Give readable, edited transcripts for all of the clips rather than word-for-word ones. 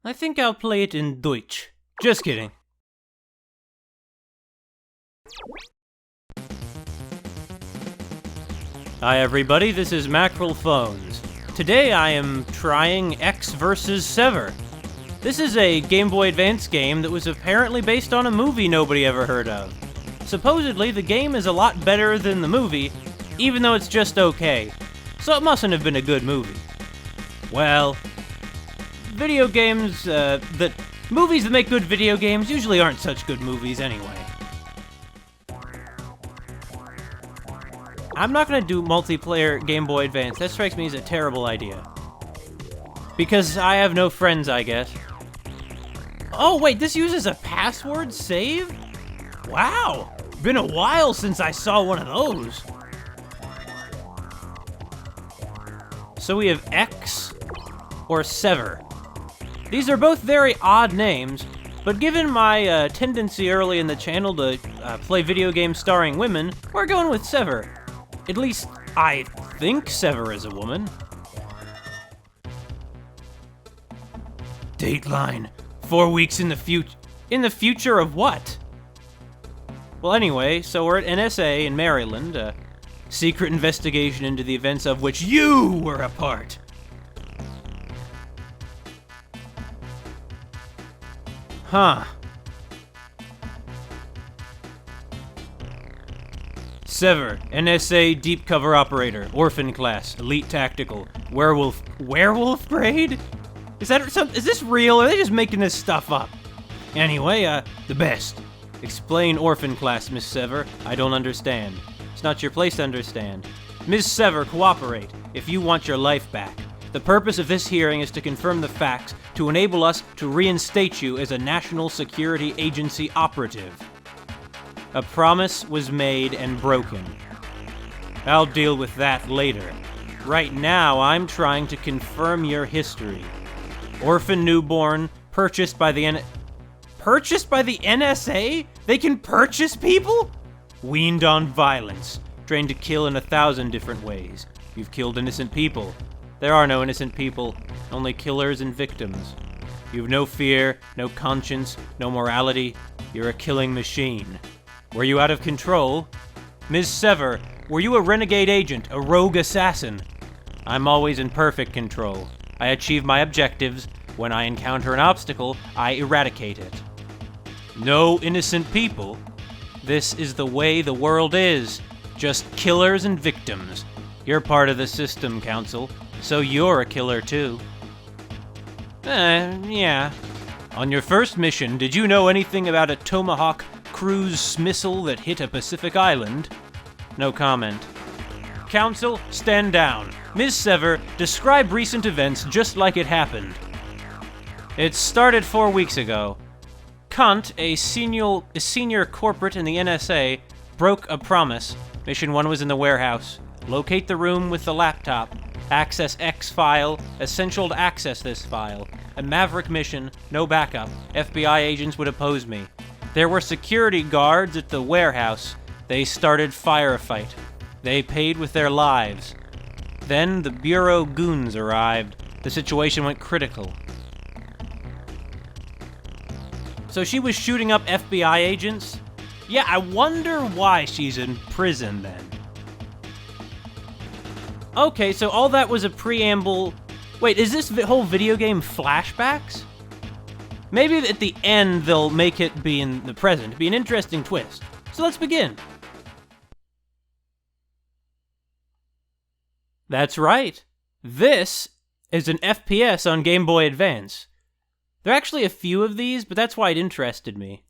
I think I'll play it in Deutsch. Just kidding. Hi everybody, this is Mackerel Phones. Today I am trying Ecks vs. Sever. This is a Game Boy Advance game that was apparently based on a movie nobody ever heard of. Supposedly, the game is a lot better than the movie, even though it's just okay. So it mustn't have been a good movie. Well, video games, movies that make good video games usually aren't such good movies anyway. I'm not gonna do multiplayer Game Boy Advance. That strikes me as a terrible idea. Because I have no friends, I guess. Oh wait, this uses a password save? Wow, been a while since I saw one of those. So we have Ecks or Sever. These are both very odd names, but given my tendency early in the channel to play video games starring women, we're going with Sever. At least, I think Sever is a woman. Dateline. 4 weeks in the future. In the future of what? Well, anyway, so we're at NSA in Maryland, a secret investigation into the events of which you were a part. Huh. Sever, NSA deep cover operator, orphan class, elite tactical, werewolf grade? Is this real, or are they just making this stuff up? Anyway, the best. Explain orphan class, Miss Sever. I don't understand. It's not your place to understand. Miss Sever, cooperate, if you want your life back. The purpose of this hearing is to confirm the facts, to enable us to reinstate you as a National Security Agency operative. A promise was made and broken. I'll deal with that later. Right now, I'm trying to confirm your history. Orphan newborn, purchased by the NSA? They can purchase people? Weaned on violence, trained to kill in 1,000 different ways. You've killed innocent people. There are no innocent people, only killers and victims. You've no fear, no conscience, no morality. You're a killing machine. Were you out of control? Ms. Sever, were you a renegade agent, a rogue assassin? I'm always in perfect control. I achieve my objectives. When I encounter an obstacle, I eradicate it. No innocent people? This is the way the world is. Just killers and victims. You're part of the system, Council, so you're a killer too. Yeah. On your first mission, did you know anything about a Tomahawk cruise missile that hit a Pacific island? No comment. Council, stand down. Ms. Sever, describe recent events just like it happened. It started 4 weeks ago. Kant, a senior corporate in the NSA, broke a promise. Mission 1 was in the warehouse. Locate the room with the laptop. Access X file. Essential to access this file. A maverick mission, no backup. FBI agents would oppose me. There were security guards at the warehouse. They started firefight. They paid with their lives. Then the Bureau goons arrived. The situation went critical. So she was shooting up FBI agents? Yeah, I wonder why she's in prison then. Okay, so all that was a preamble. Wait, is this whole video game flashbacks? Maybe at the end they'll make it be in the present. It'd be an interesting twist. So let's begin. That's right. This is an FPS on Game Boy Advance. There are actually a few of these, but that's why it interested me.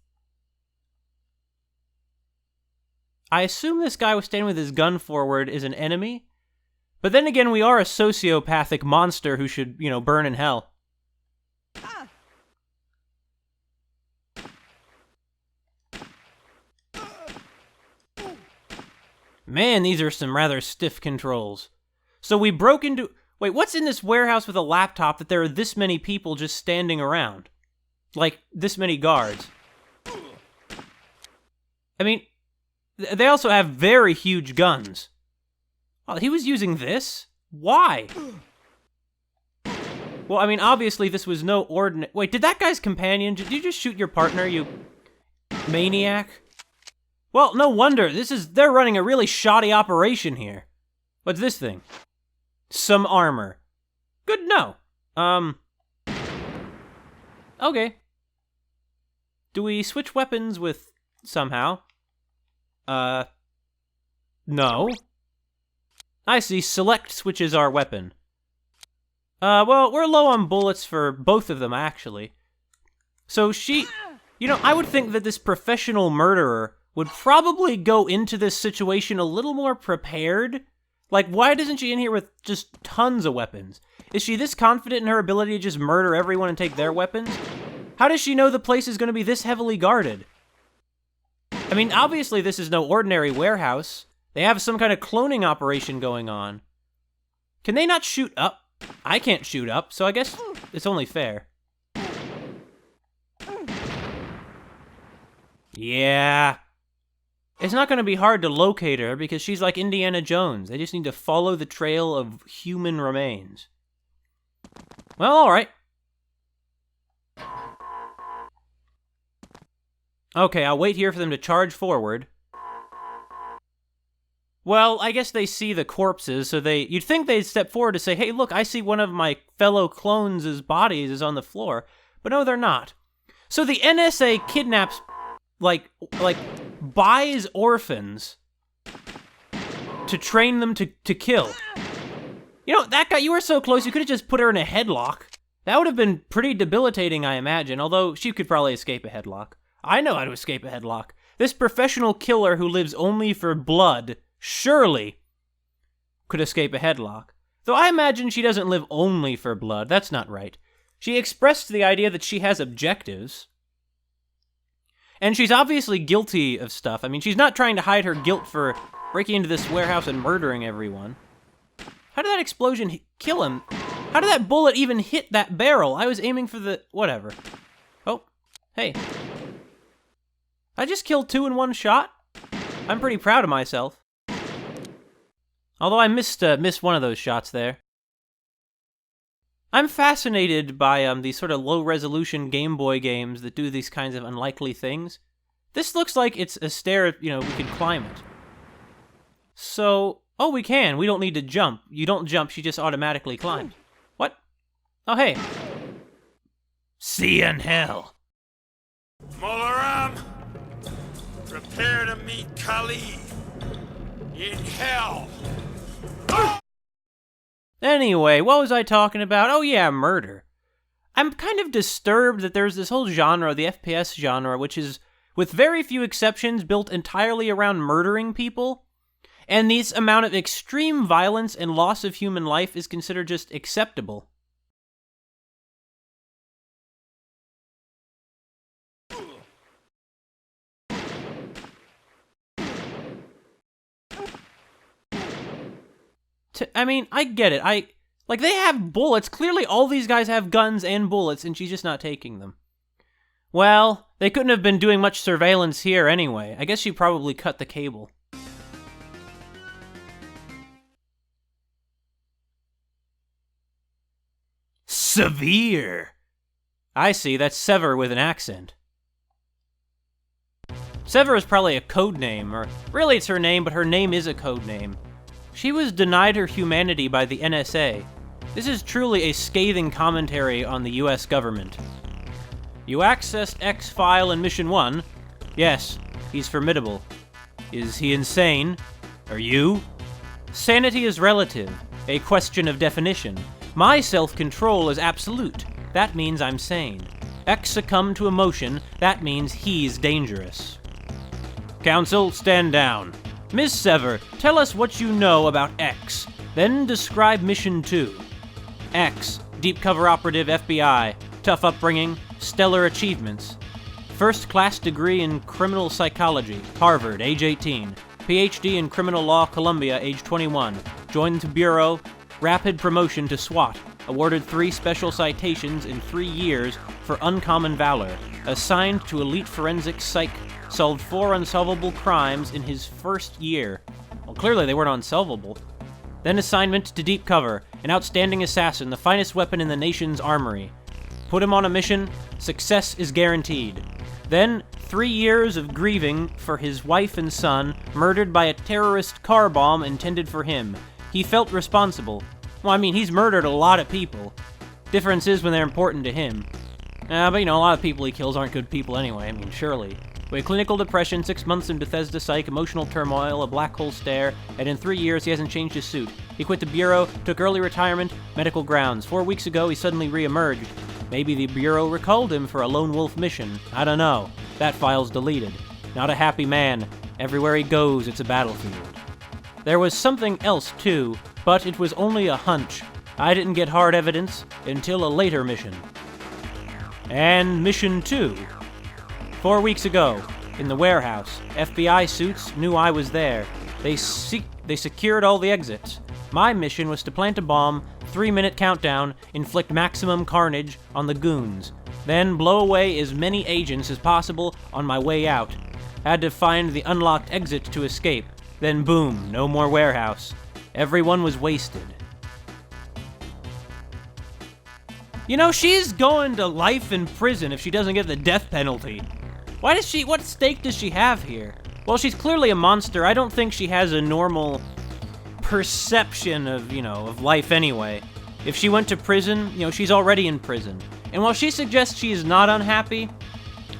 I assume this guy was standing with his gun forward is an enemy, but then again, we are a sociopathic monster who should, burn in hell. Man, these are some rather stiff controls. So we broke into... Wait, what's in this warehouse with a laptop that there are this many people just standing around? Like, this many guards. I mean, they also have very huge guns. Oh, he was using this? Why? Well, I mean, obviously this was no ordinary... Wait, did that guy's companion... Did you just shoot your partner, you maniac? Well, no wonder. They're running a really shoddy operation here. What's this thing? Some armor. Good to know. Okay. Do we switch weapons with... somehow? No. I see. Select switches our weapon. Well, we're low on bullets for both of them, actually. So she... You know, I would think that this professional murderer would probably go into this situation a little more prepared. Like, why isn't she in here with just tons of weapons? Is she this confident in her ability to just murder everyone and take their weapons? How does she know the place is going to be this heavily guarded? I mean, obviously this is no ordinary warehouse. They have some kind of cloning operation going on. Can they not shoot up? I can't shoot up, so I guess it's only fair. Yeah. It's not going to be hard to locate her because she's like Indiana Jones. They just need to follow the trail of human remains. Well, alright. Okay, I'll wait here for them to charge forward. Well, I guess they see the corpses, so you'd think they'd step forward to say, hey, look, I see one of my fellow clones' bodies is on the floor. But no, they're not. So the NSA kidnaps, like, buys orphans to train them to kill. You know, that guy, you were so close, you could have just put her in a headlock. That would have been pretty debilitating, I imagine, although she could probably escape a headlock. I know how to escape a headlock. This professional killer who lives only for blood surely could escape a headlock. Though I imagine she doesn't live only for blood. That's not right. She expressed the idea that she has objectives. And she's obviously guilty of stuff. I mean, she's not trying to hide her guilt for breaking into this warehouse and murdering everyone. How did that explosion kill him? How did that bullet even hit that barrel? I was aiming for the... whatever. Oh, hey. I just killed 2 in one shot? I'm pretty proud of myself. Although I missed one of those shots there. I'm fascinated by these sort of low-resolution Game Boy games that do these kinds of unlikely things. This looks like it's a stair, you know, we can climb it. So, oh, we can. We don't need to jump. You don't jump, she just automatically climbs. What? Oh, hey. See you in hell. Molaram, prepare to meet Kali in hell. Anyway, what was I talking about? Oh yeah, murder. I'm kind of disturbed that there's this whole genre, the FPS genre, which is, with very few exceptions, built entirely around murdering people. And this amount of extreme violence and loss of human life is considered just acceptable. I mean, I get it. Like, they have bullets. Clearly, all these guys have guns and bullets, and she's just not taking them. Well, they couldn't have been doing much surveillance here anyway. I guess she probably cut the cable. Severe. I see, that's Sever with an accent. Sever is probably a code name, or really it's her name, but her name is a code name. She was denied her humanity by the NSA. This is truly a scathing commentary on the US government. You accessed Ecks file in Mission 1? Yes, he's formidable. Is he insane? Are you? Sanity is relative, a question of definition. My self-control is absolute. That means I'm sane. Ecks succumbed to emotion. That means he's dangerous. Council, stand down. Ms. Sever, tell us what you know about Ecks, then describe Mission 2. Ecks, deep cover operative FBI, tough upbringing, stellar achievements. First-class degree in criminal psychology, Harvard, age 18. PhD in criminal law, Columbia, age 21. Joined Bureau, rapid promotion to SWAT. Awarded 3 special citations in 3 years for uncommon valor. Assigned to elite forensic psych. Solved 4 unsolvable crimes in his first year. Well, clearly they weren't unsolvable. Then assignment to deep cover. an outstanding assassin, the finest weapon in the nation's armory. Put him on a mission, success is guaranteed. Then, 3 years of grieving for his wife and son, murdered by a terrorist car bomb intended for him. He felt responsible. Well, I mean, he's murdered a lot of people. Difference is when they're important to him. But you know, a lot of people he kills aren't good people anyway, I mean, surely. With clinical depression, 6 months in Bethesda psych, emotional turmoil, a black hole stare, and in 3 years he hasn't changed his suit. He quit the Bureau, took early retirement, medical grounds. 4 weeks ago he suddenly re-emerged. Maybe the Bureau recalled him for a lone wolf mission. I don't know. That file's deleted. Not a happy man. Everywhere he goes, it's a battlefield. There was something else, too, but it was only a hunch. I didn't get hard evidence until a later mission. And Mission 2. 4 weeks ago, in the warehouse, FBI suits knew I was there. They secured all the exits. My mission was to plant a bomb, 3-minute countdown, inflict maximum carnage on the goons, then blow away as many agents as possible on my way out. Had to find the unlocked exit to escape. Then boom, no more warehouse. Everyone was wasted. You know, she's going to life in prison if she doesn't get the death penalty. What stake does she have here? Well, she's clearly a monster. I don't think she has a normal perception of, of life anyway. If she went to prison, she's already in prison. And while she suggests she is not unhappy,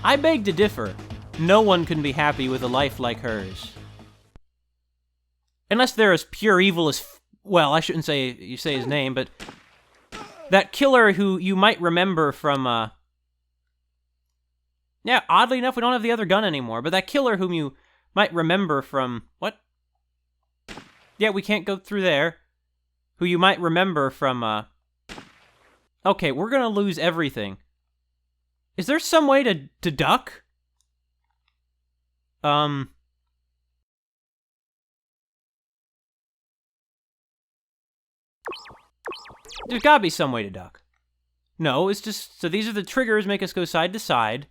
I beg to differ. No one can be happy with a life like hers. Unless they're as pure evil as, well, I shouldn't say his name, but that killer who you might remember from, yeah, oddly enough, we don't have the other gun anymore, but that killer whom you might remember from, what? Yeah, we can't go through there. Who you might remember from, okay, we're gonna lose everything. Is there some way to duck? There's gotta be some way to duck. No, it's just, so these are the triggers, make us go side to side.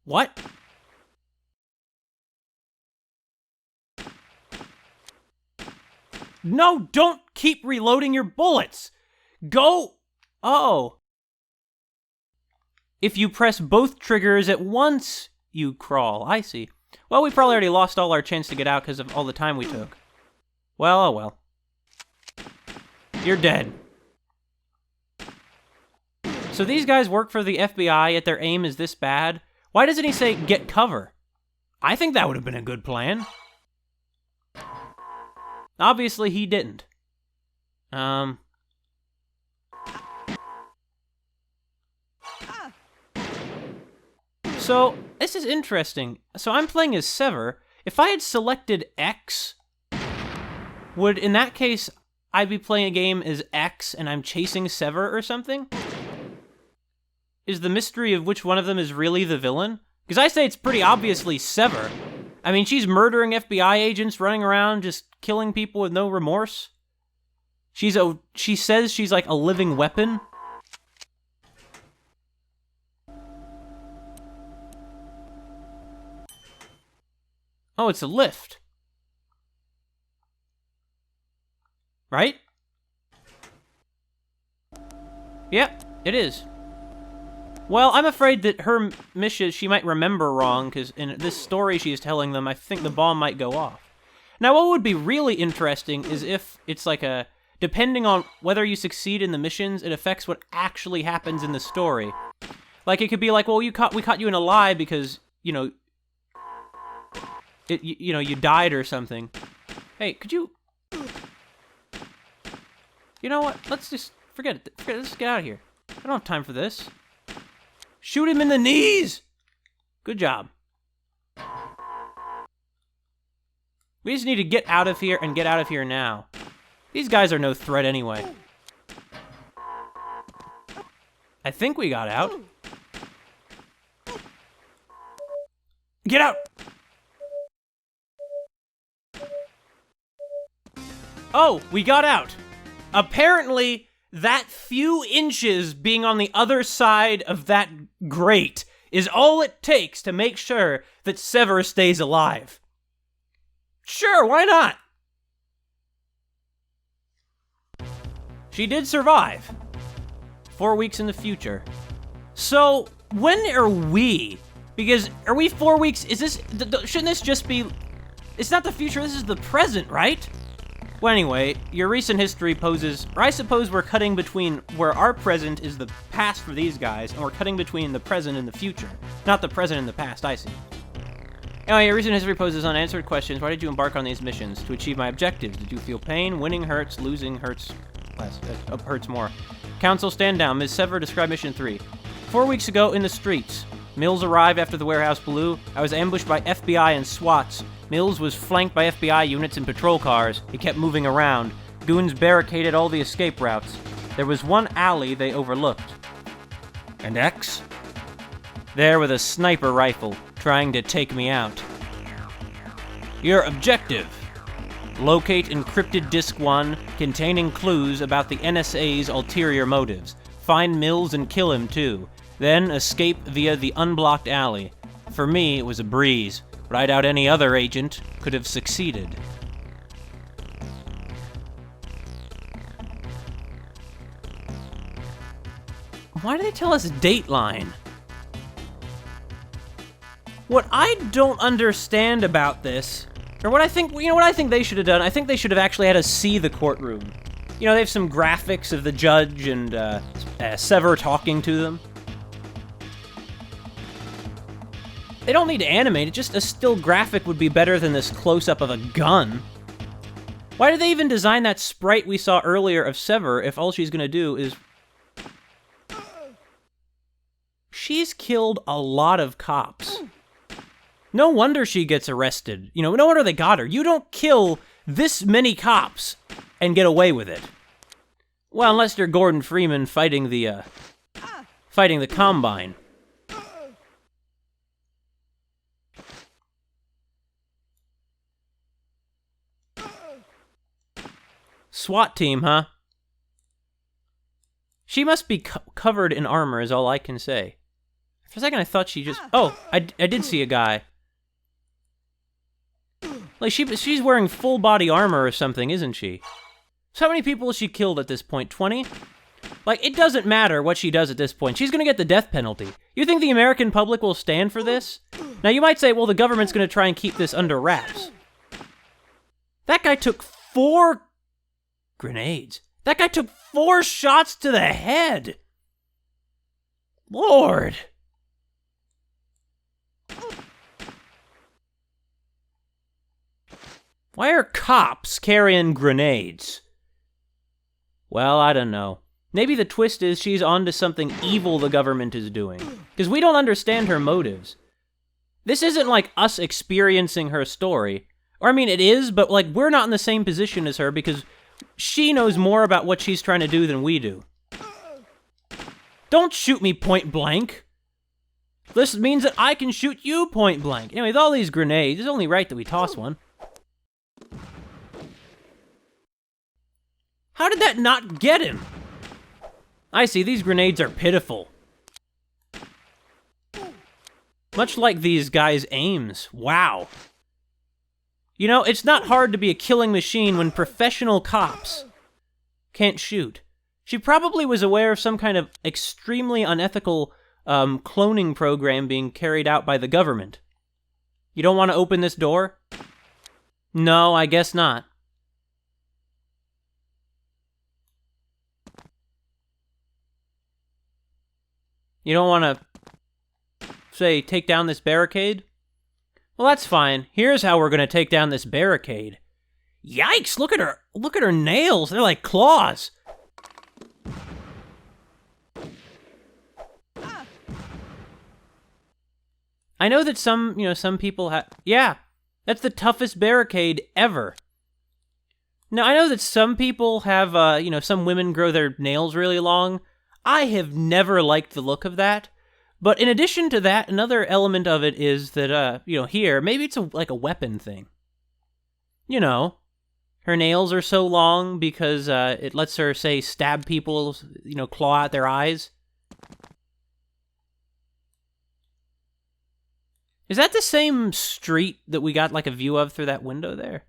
What? No, don't keep reloading your bullets! Go! Oh. If you press both triggers at once, you crawl. I see. Well, we probably already lost all our chance to get out because of all the time we took. Well, oh well. You're dead. So these guys work for the FBI, yet their aim is this bad? Why doesn't he say, get cover? I think that would have been a good plan. Obviously, he didn't. So, this is interesting. So I'm playing as Sever. If I had selected Ecks, would, in that case, I'd be playing a game as Ecks and I'm chasing Sever or something? Is the mystery of which one of them is really the villain? Because I say it's pretty obviously Sever. I mean, she's murdering FBI agents, running around, just killing people with no remorse. She says she's like a living weapon. Oh, it's a lift. Right? Yep, it is. Well, I'm afraid that her mission, she might remember wrong, because in this story she's telling them, I think the bomb might go off. Now, what would be really interesting is if it's like a, depending on whether you succeed in the missions, it affects what actually happens in the story. Like, it could be like, well, we caught you in a lie because, you died or something. Hey, could you... You know what? Let's just forget it. Let's get out of here. I don't have time for this. Shoot him in the knees! Good job. We just need to get out of here and get out of here now. These guys are no threat anyway. I think we got out. Get out! Oh, we got out. Apparently, that few inches being on the other side of that grate is all it takes to make sure that Sever stays alive. Sure, why not? She did survive. 4 weeks in the future. So, when are we? Because, are we 4 weeks? Is this, shouldn't this just be, it's not the future, this is the present, right? Well, anyway, your recent history poses, or I suppose we're cutting between where our present is the past for these guys, and we're cutting between the present and the future. Not the present and the past, I see. Anyway, your recent history poses unanswered questions. Why did you embark on these missions? To achieve my objectives. Did you feel pain? Winning hurts, losing hurts less. Hurts more. Council, stand down. Ms. Sever, describe mission 3. 4 weeks ago, in the streets. Mills arrived after the warehouse blew. I was ambushed by FBI and SWATs. Mills was flanked by FBI units and patrol cars. He kept moving around. Goons barricaded all the escape routes. There was one alley they overlooked. And Ecks? There with a sniper rifle, trying to take me out. Your objective. Locate encrypted Disk 1 containing clues about the NSA's ulterior motives. Find Mills and kill him too. Then escape via the unblocked alley. For me, it was a breeze, but I doubt any other agent could have succeeded. Why do they tell us Dateline? What I don't understand about this, or what I think, what I think they should have done, I think they should have actually had us see the courtroom. They have some graphics of the judge and Sever talking to them. They don't need to animate it, just a still graphic would be better than this close-up of a gun. Why did they even design that sprite we saw earlier of Sever if all she's gonna do is... She's killed a lot of cops. No wonder she gets arrested. No wonder they got her. You don't kill this many cops and get away with it. Well, unless you're Gordon Freeman fighting the Combine. SWAT team, huh? She must be covered in armor is all I can say. For a second I thought she just... Oh, I did see a guy. Like, she's wearing full body armor or something, isn't she? So how many people has she killed at this point? 20? Like, it doesn't matter what she does at this point. She's gonna get the death penalty. You think the American public will stand for this? Now, you might say, well, the government's gonna try and keep this under wraps. That guy took 4 grenades. That guy took 4 shots to the head. Lord. Why are cops carrying grenades? Well, I don't know. Maybe the twist is she's onto something evil the government is doing. Because we don't understand her motives. This isn't like us experiencing her story. Or, I mean, it is, but, like, we're not in the same position as her because she knows more about what she's trying to do than we do. Don't shoot me point blank. This means that I can shoot you point blank. Anyway, with all these grenades, it's only right that we toss one. How did that not get him? I see, these grenades are pitiful. Much like these guys' aims. Wow. It's not hard to be a killing machine when professional cops can't shoot. She probably was aware of some kind of extremely unethical cloning program being carried out by the government. You don't want to open this door? No, I guess not. You don't want to, say, take down this barricade? Well, that's fine. Here's how we're going to take down this barricade. Yikes, look at her. Look at her nails. They're like claws. I know that some people have... Yeah, that's the toughest barricade ever. Now, I know that some people have, some women grow their nails really long. I have never liked the look of that. But in addition to that, another element of it is that, here, maybe it's like a weapon thing. Her nails are so long because it lets her, say, stab people, claw out their eyes. Is that the same street that we got, like, a view of through that window there?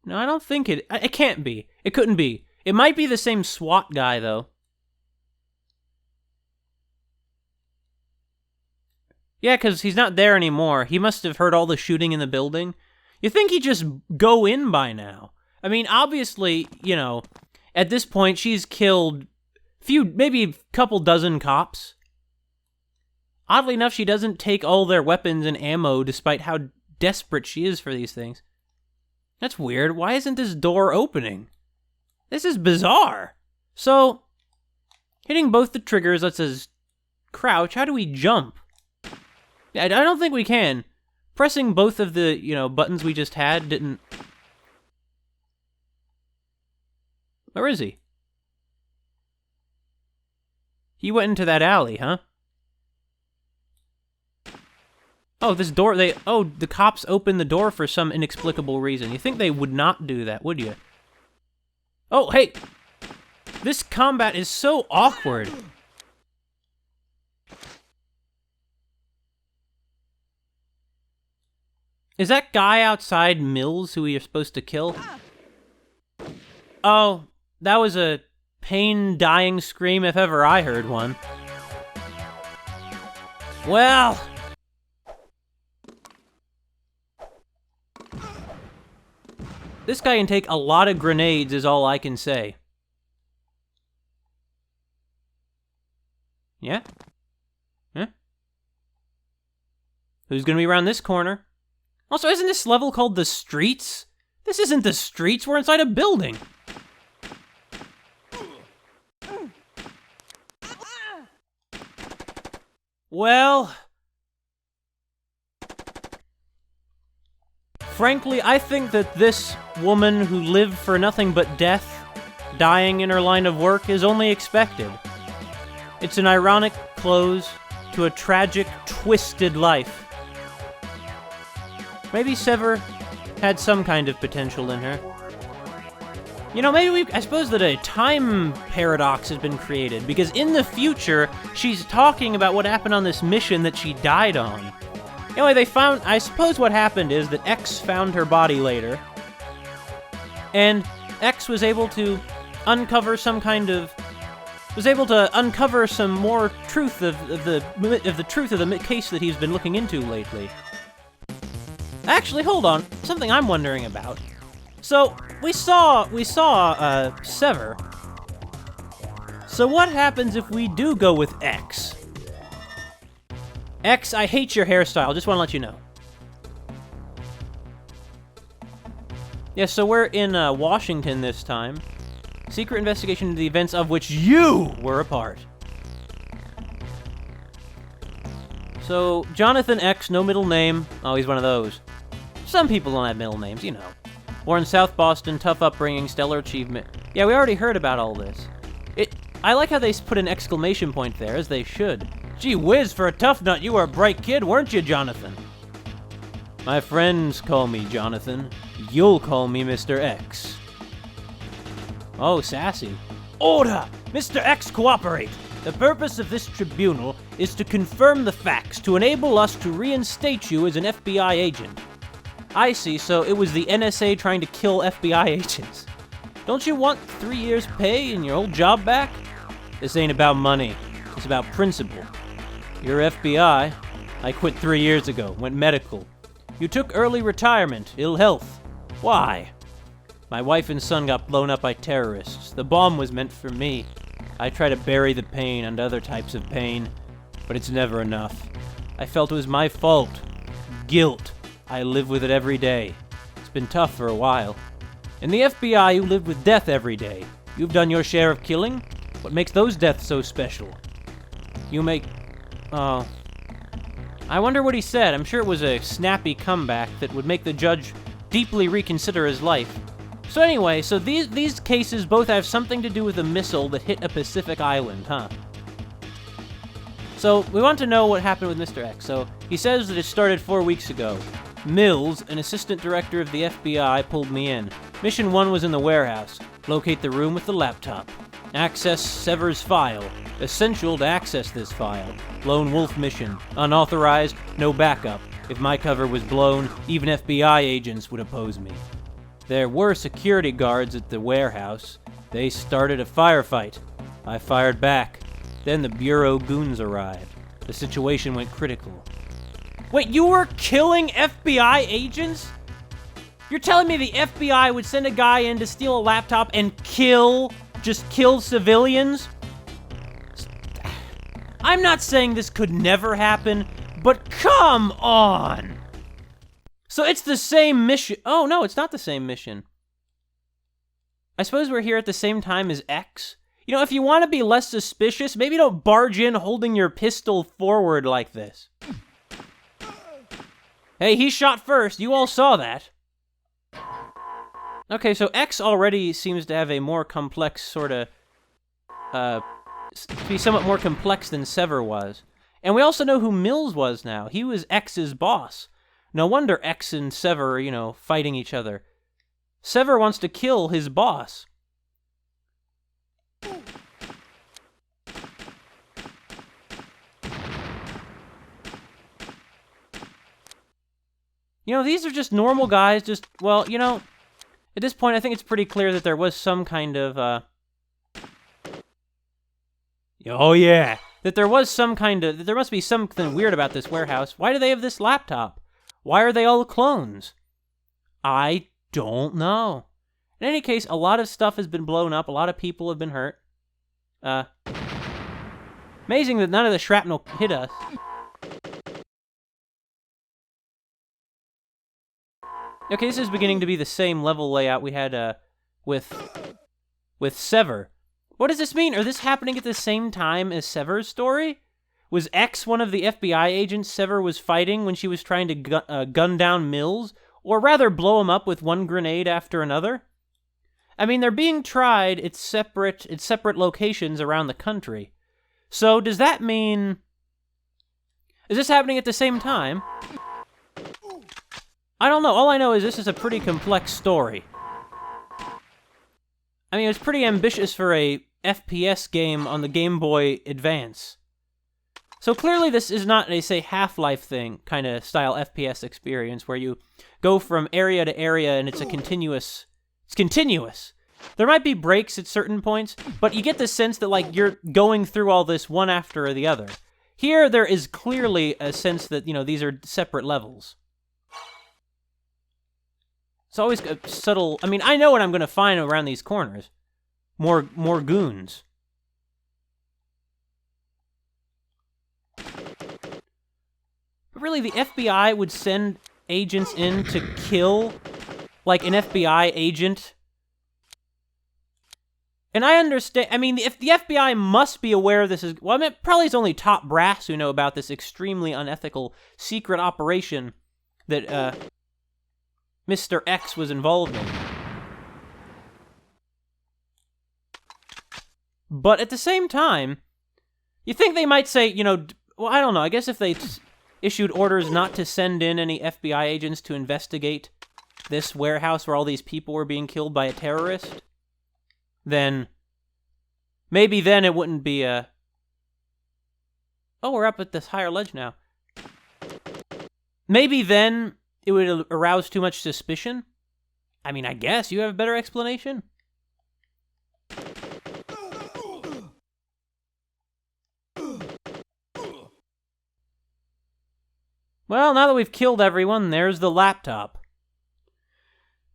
No, I don't think it can't be. It couldn't be. It might be the same SWAT guy, though. Yeah, because he's not there anymore. He must have heard all the shooting in the building. You think he'd just go in by now? I mean, obviously, you know, at this point, she's killed maybe a couple dozen cops. Oddly enough, she doesn't take all their weapons and ammo, despite how desperate she is for these things. That's weird. Why isn't this door opening? This is bizarre. So, hitting both the triggers lets us crouch. How do we jump? I don't think we can. Pressing both of the, buttons we just had didn't... Where is he? He went into that alley, huh? Oh, this door, the cops opened the door for some inexplicable reason. You think they would not do that, would you? Oh, hey! This combat is so awkward. Is that guy outside Mills who we are supposed to kill? Oh, that was a pain-dying scream if ever I heard one. Well... This guy can take a lot of grenades is all I can say. Yeah? Yeah? Who's gonna be around this corner? Also, isn't this level called the streets? This isn't the streets, we're inside a building. Well... Frankly, I think that this woman who lived for nothing but death, dying in her line of work, is only expected. It's an ironic close to a tragic, twisted life. Maybe Sever had some kind of potential in her. I suppose that a time paradox has been created, because in the future, she's talking about what happened on this mission that she died on. Anyway, I suppose what happened is that Ecks found her body later, and Ecks was able to uncover some more truth of the truth of the case that he's been looking into lately. Actually, hold on, something I'm wondering about. So, we saw Sever. So what happens if we do go with Ecks? Ecks, I hate your hairstyle, just want to let you know. Yeah, so we're in Washington this time. Secret investigation into the events of which you were a part. So, Jonathan Ecks, no middle name. Oh, he's one of those. Some people don't have middle names, you know. Born in South Boston, tough upbringing, stellar achievement. Yeah, we already heard about all this. I like how they put an exclamation point there, as they should. Gee whiz, for a tough nut, you were a bright kid, weren't you, Jonathan? My friends call me Jonathan. You'll call me Mr. Ecks. Oh, sassy. Order! Mr. Ecks, cooperate! The purpose of this tribunal is to confirm the facts, to enable us to reinstate you as an FBI agent. I see, so it was the NSA trying to kill FBI agents. Don't you want 3 years' pay and your old job back? This ain't about money. It's about principle. You're FBI. I quit 3 years ago, went medical. You took early retirement, ill health. Why? My wife and son got blown up by terrorists. The bomb was meant for me. I try to bury the pain and other types of pain, but it's never enough. I felt it was my fault. Guilt. I live with it every day. It's been tough for a while. In the FBI, you live with death every day. You've done your share of killing. What makes those deaths so special? You make... Oh. I wonder what he said. I'm sure it was a snappy comeback that would make the judge deeply reconsider his life. So anyway, so these cases both have something to do with a missile that hit a Pacific island, huh? So we want to know what happened with Mr. Ecks. So he says that it started 4 weeks ago. Mills, an assistant director of the FBI, pulled me in. Mission 1 was in the warehouse. Locate the room with the laptop. Access Sever's file. Essential to access this file. Lone wolf mission. Unauthorized, no backup. If my cover was blown, even FBI agents would oppose me. There were security guards at the warehouse. They started a firefight. I fired back. Then the Bureau goons arrived. The situation went critical. Wait, you were killing FBI agents? You're telling me the FBI would send a guy in to steal a laptop and just kill civilians? I'm not saying this could never happen, but come on! So it's the same mission. Oh, no, it's not the same mission. I suppose we're here at the same time as Ecks. You know, if you want to be less suspicious, maybe don't barge in holding your pistol forward like this. Hey, he shot first. You all saw that. Okay, so Ecks already seems to have a more complex sort of, be somewhat more complex than Sever was. And we also know who Mills was now. He was Ecks' boss. No wonder Ecks and Sever are, you know, fighting each other. Sever wants to kill his boss. You know, these are just normal guys, just, well, you know, at this point I think it's pretty clear that there was some kind of, oh yeah, that there was some kind of, that there must be something weird about this warehouse. Why do they have this laptop? Why are they all clones? I don't know. In any case, a lot of stuff has been blown up, a lot of people have been hurt. Amazing that none of the shrapnel hit us. Okay, this is beginning to be the same level layout we had, with Sever. What does this mean? Are this happening at the same time as Sever's story? Was Ecks one of the FBI agents Sever was fighting when she was trying to gun down Mills? Or rather, blow him up with one grenade after another? I mean, they're being tried at separate locations around the country. So, does that mean... Is this happening at the same time? I don't know. All I know is this is a pretty complex story. I mean, it's pretty ambitious for a FPS game on the Game Boy Advance. So clearly this is not a, say, Half-Life thing kind of style FPS experience where you go from area to area and it's continuous. There might be breaks at certain points, but you get the sense that, like, you're going through all this one after the other. Here, there is clearly a sense that, you know, these are separate levels. It's always a subtle... I mean, I know what I'm going to find around these corners. More goons. But really, the FBI would send agents in to kill, like, an FBI agent. And I understand... I mean, if the FBI must be aware this is... Well, I mean, probably it's only top brass who know about this extremely unethical secret operation that, Mr. Ecks was involved in. But at the same time, you think they might say, you know, well, I don't know, I guess if they issued orders not to send in any FBI agents to investigate this warehouse where all these people were being killed by a terrorist, then maybe then it wouldn't be a... Oh, we're up at this higher ledge now. Maybe then it would arouse too much suspicion? I mean, I guess. You have a better explanation? Well, now that we've killed everyone, there's the laptop.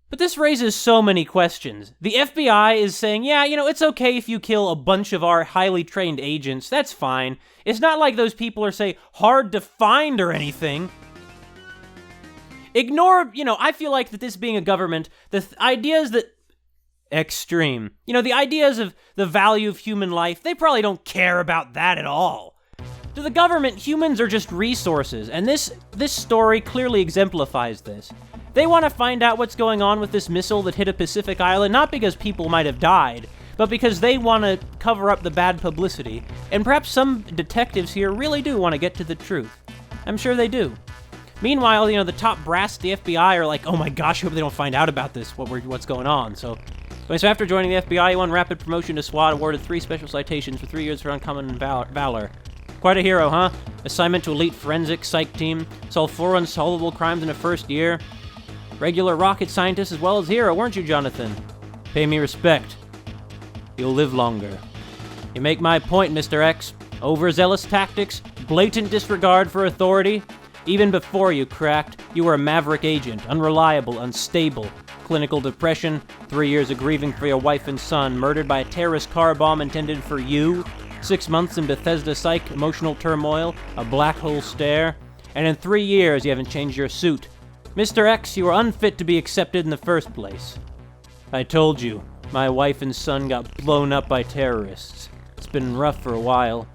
But this raises so many questions. The FBI is saying, yeah, you know, it's okay if you kill a bunch of our highly trained agents. That's fine. It's not like those people are, say, hard to find or anything. Ignore, you know, I feel like that this being a government, the ideas that... Extreme. You know, the ideas of the value of human life, they probably don't care about that at all. To the government, humans are just resources, and this story clearly exemplifies this. They want to find out what's going on with this missile that hit a Pacific island, not because people might have died, but because they want to cover up the bad publicity. And perhaps some detectives here really do want to get to the truth. I'm sure they do. Meanwhile, you know, the top brass at the FBI are like, oh my gosh, I hope they don't find out about this, what's going on. So after joining the FBI, he won rapid promotion to SWAT, awarded 3 special citations for 3 years for uncommon valor. Quite a hero, huh? Assignment to elite forensic psych team, solved 4 unsolvable crimes in the first year. Regular rocket scientist as well as hero, weren't you, Jonathan? Pay me respect. you'll live longer. You make my point, Mr. X. Overzealous tactics, blatant disregard for authority. Even before you cracked, you were a maverick agent, unreliable, unstable. Clinical depression, 3 years of grieving for your wife and son, murdered by a terrorist car bomb intended for you, 6 months in Bethesda psych, emotional turmoil, a black hole stare, and in 3 years you haven't changed your suit. Mr. X, you are unfit to be accepted in the first place. I told you, my wife and son got blown up by terrorists. It's been rough for a while.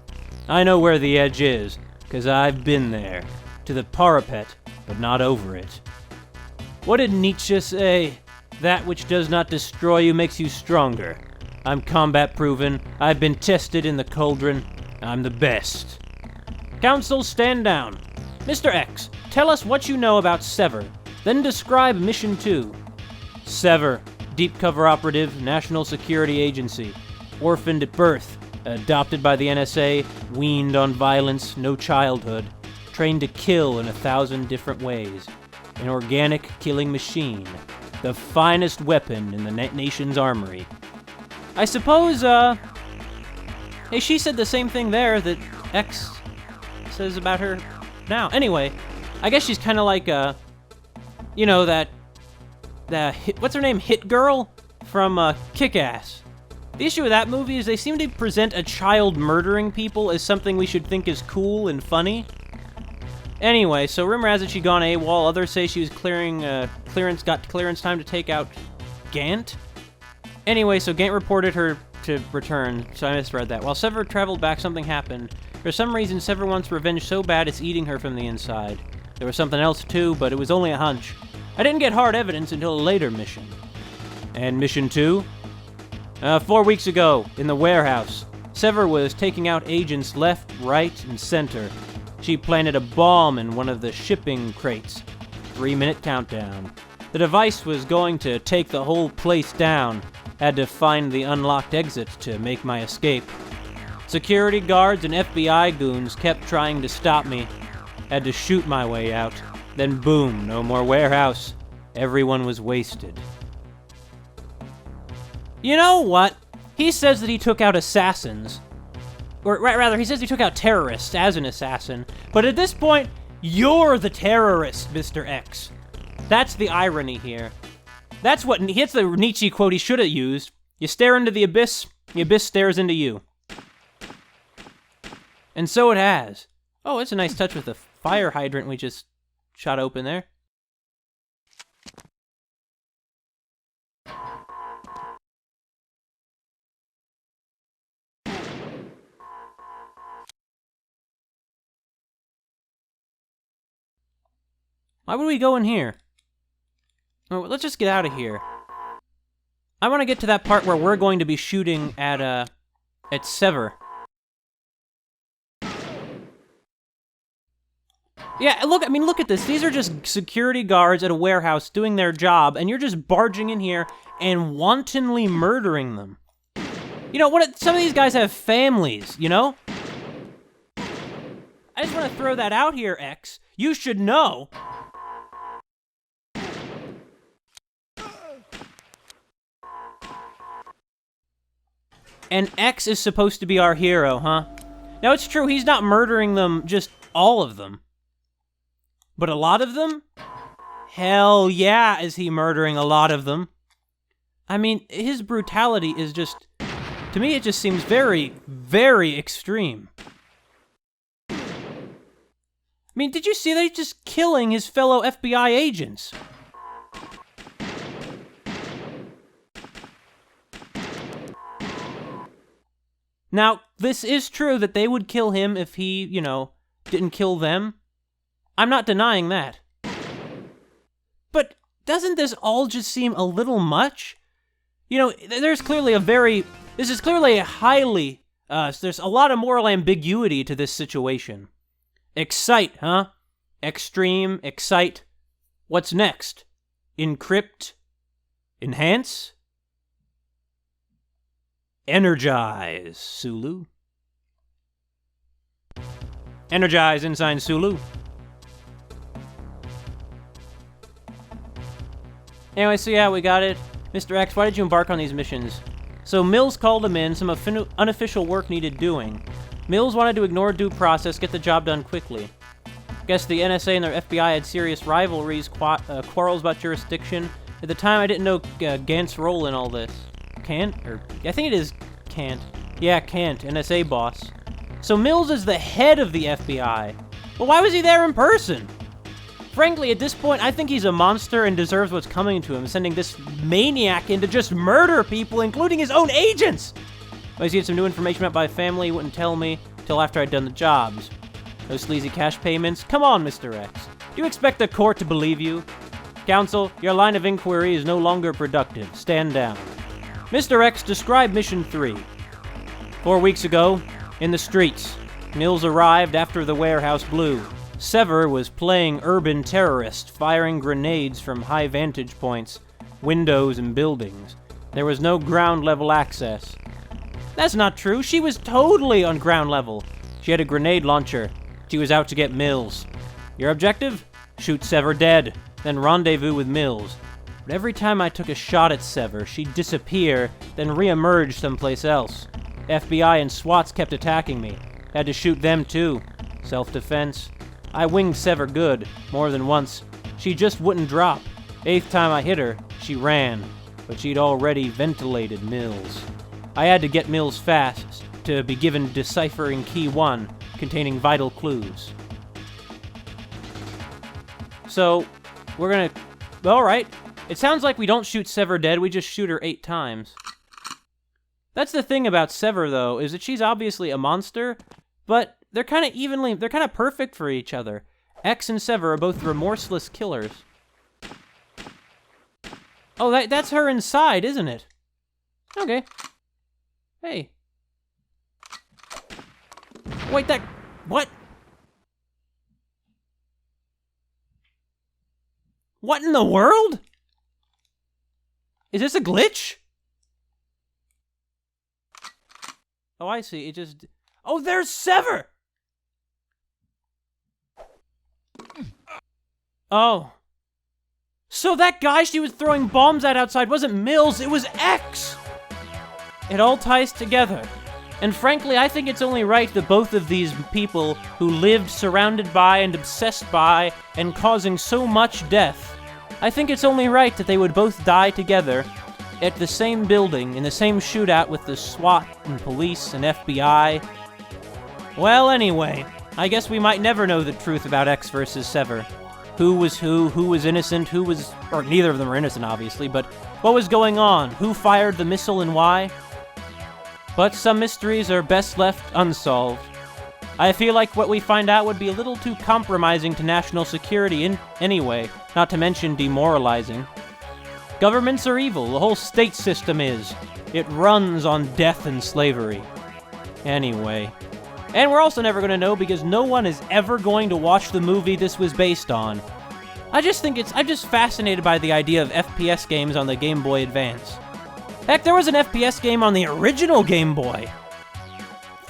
I know where the edge is, 'cause I've been there. To the parapet, but not over it. What did Nietzsche say? That which does not destroy you makes you stronger. I'm combat-proven. I've been tested in the cauldron. I'm the best. Council, stand down. Mr. X, tell us what you know about Sever. Then describe Mission 2. Sever, deep cover operative, National Security Agency. Orphaned at birth. Adopted by the NSA. Weaned on violence. No childhood. Trained to kill in 1,000 different ways. An organic killing machine. The finest weapon in the nation's armory. I suppose, hey, she said the same thing there that X says about her now. Anyway, I guess she's kind of like, you know, what's her name? Hit Girl from, Kick-Ass. The issue with that movie is they seem to present a child murdering people as something we should think is cool and funny. Anyway, so rumor has it she gone AWOL. Others say she was got clearance time to take out Gant. Anyway, so Gant reported her to return, so I misread that. While Sever traveled back, something happened. For some reason, Sever wants revenge so bad it's eating her from the inside. There was something else too, but it was only a hunch. I didn't get hard evidence until a later mission. And Mission 2? 4 weeks ago, in the warehouse, Sever was taking out agents left, right, and center. She planted a bomb in one of the shipping crates. 3-minute countdown. The device was going to take the whole place down. Had to find the unlocked exit to make my escape. Security guards and FBI goons kept trying to stop me. Had to shoot my way out. Then boom, no more warehouse. Everyone was wasted. You know what? He says that he took out assassins. Or rather, he says he took out terrorists as an assassin. But at this point, you're the terrorist, Mr. X. That's the irony here. That's the Nietzsche quote he should have used. You stare into the abyss stares into you. And so it has. Oh, it's a nice touch with the fire hydrant we just shot open there. Why would we go in here? Oh, let's just get out of here. I want to get to that part where we're going to be shooting at Sever. Yeah, look at this. These are just security guards at a warehouse doing their job, and you're just barging in here and wantonly murdering them. You know, some of these guys have families, you know? I just want to throw that out here, X. You should know. And X is supposed to be our hero, huh? Now, it's true, he's not murdering them, just all of them. But a lot of them? Hell yeah, is he murdering a lot of them. I mean, his brutality is just... To me, it just seems very, very extreme. I mean, did you see that he's just killing his fellow FBI agents? Now, this is true that they would kill him if he, you know, didn't kill them. I'm not denying that. But doesn't this all just seem a little much? You know, this is clearly a highly, there's a lot of moral ambiguity to this situation. Excite, huh? Extreme, excite. What's next? Encrypt? Enhance? Energize, Sulu. Energize, Ensign Sulu. Anyway, so yeah, we got it. Mr. X, why did you embark on these missions? So Mills called him in, some unofficial work needed doing. Mills wanted to ignore due process, get the job done quickly. Guess the NSA and their FBI had serious rivalries, quarrels about jurisdiction. At the time, I didn't know Gant's role in all this. Kant? I think it is Kant. Yeah, Kant, NSA boss. So Mills is the head of the FBI. Well, why was he there in person? Frankly, at this point, I think he's a monster and deserves what's coming to him, sending this maniac in to just murder people, including his own agents! Well, he had some new information about my family, he wouldn't tell me till after I'd done the jobs. Those sleazy cash payments? Come on, Mr. Ecks. Do you expect the court to believe you? Counsel, your line of inquiry is no longer productive. Stand down. Mr. Ecks, describe Mission 3. 4 weeks ago, in the streets, Mills arrived after the warehouse blew. Sever was playing urban terrorist, firing grenades from high vantage points, windows and buildings. There was no ground-level access. That's not true. She was totally on ground level. She had a grenade launcher. She was out to get Mills. Your objective? Shoot Sever dead, then rendezvous with Mills. But every time I took a shot at Sever, she'd disappear, then re-emerge someplace else. FBI and SWATs kept attacking me. Had to shoot them too. Self-defense. I winged Sever good, more than once. She just wouldn't drop. 8th time I hit her, she ran. But she'd already ventilated Mills. I had to get Mills fast, to be given deciphering key 1, containing vital clues. So, we're gonna... Alright. It sounds like we don't shoot Sever dead, we just shoot her 8 times. That's the thing about Sever, though, is that she's obviously a monster, but they're kind of perfect for each other. Ecks and Sever are both remorseless killers. Oh, that's her inside, isn't it? Okay. Hey. Wait, what? What in the world? Is this a glitch? Oh, I see. It just... Oh, there's Sever! Oh. So that guy she was throwing bombs at outside wasn't Mills, it was Ecks! It all ties together. And frankly, I think it's only right that both of these people who lived surrounded by and obsessed by and causing so much death, I think it's only right that they would both die together at the same building, in the same shootout with the SWAT and police and FBI. Well, anyway, I guess we might never know the truth about Ecks versus Sever. Who was innocent, who was... or neither of them were innocent, obviously, but what was going on? Who fired the missile and why? But some mysteries are best left unsolved. I feel like what we find out would be a little too compromising to national security anyway, not to mention demoralizing. Governments are evil, the whole state system is. It runs on death and slavery. Anyway. And we're also never going to know because no one is ever going to watch the movie this was based on. I'm just fascinated by the idea of FPS games on the Game Boy Advance. Heck, there was an FPS game on the original Game Boy.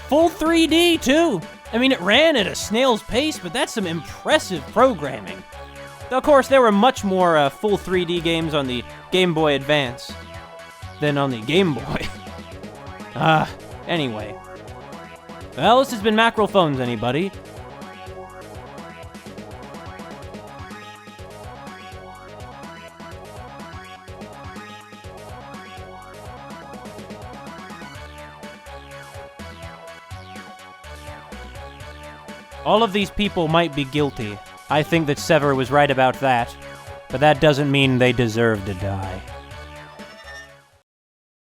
Full 3D, too. I mean, it ran at a snail's pace, but that's some impressive programming. Of course, there were much more full 3D games on the Game Boy Advance than on the Game Boy. Anyway. Well, this has been Mackerel Phones, anybody. All of these people might be guilty. I think that Sever was right about that, but that doesn't mean they deserve to die.